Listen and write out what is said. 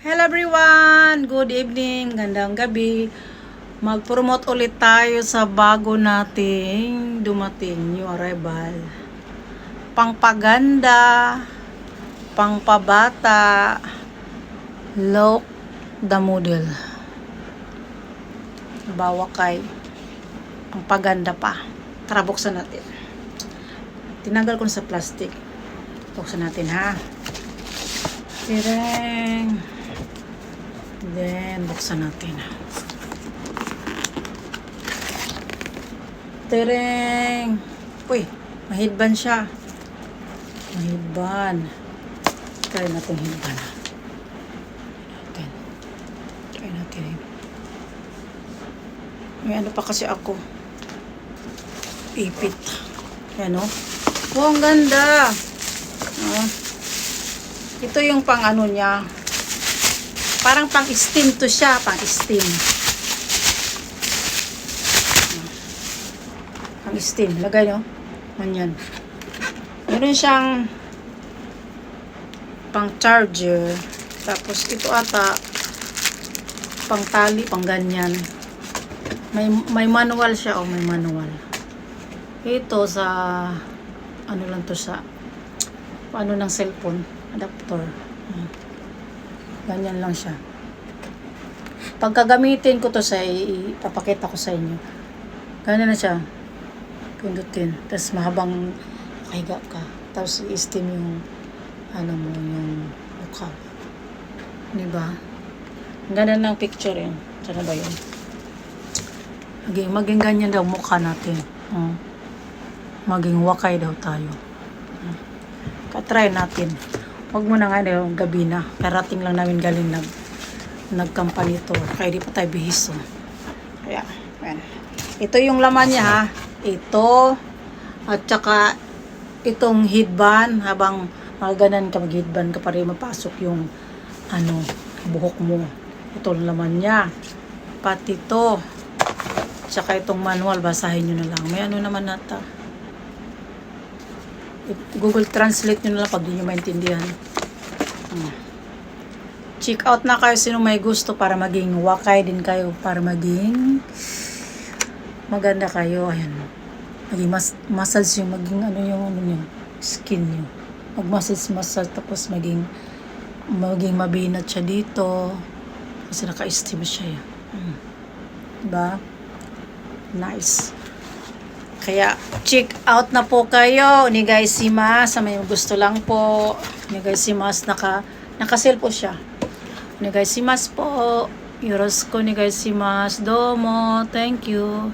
Hello everyone! Good evening, gandang gabi. Mag-promote ulit tayo sa bago nating dumating, new arrival. Pangpaganda, pangpabata, look the model. Bawakay, pangpaganda pa. Tara, buksan natin. Tinanggal ko na sa plastic. Buksan natin ha. Tireng. Then, buksan natin. Tereng! Uy, mahidban siya. Mahidban. Try natin hidban. Try natin. May ano pa kasi ako. Ipit. Ayan o. Oh, ang ganda. Ito yung pang ano niya. Parang pang-steam to siya, pang-steam. Pang-steam. Lagay nyo. Ganyan. Meron siyang pang-charger. Tapos ito ata pang-tali, pang-ganyan. May manual siya. Oh, may manual. Ito sa ano lang to sa paano ng cellphone. Adapter. Ganyan lang siya. Pagkagamitin ko to sa ipapakita ko sa inyo. Ganyan na siya. Pindutin. Tapos mahabang kahiga ka. Tapos i-steam yung ano mo, yung mukha. Diba? Ang ganda ng picture yun. Sana ba yun? Maging ganyan daw mukha natin. Maging wakay daw tayo. Katry natin. Huwag mo na nga yung gabi na. Karating lang namin galing nag-company tour. Kaya di pa tayo bihiso. Kaya, ayan. Ito yung laman niya ha. Ito. At saka itong headband. Habang maganan ka mag-headband ka pa rin mapasok yung ano, buhok mo. Ito yung laman niya. Pati ito. At saka itong manual. Basahin nyo na lang. May ano naman nata. Google Translate nyo na lang pag di nyo maintindihan. Check out na kayo sino may gusto para maging wakay din kayo. Para maging maganda kayo. Ayan. Maging massage yung maging ano yung skin nyo. Mag-massage tapos maging mabinat siya dito. Kasi naka-steam siya. Diba? Nice. Kaya, check out na po kayo. Onegaishimasu. Sa may gusto lang po. Onegaishimasu. Naka-sale po siya. Onegaishimasu po. Yoroshiku onegaishimasu. Domo. Thank you.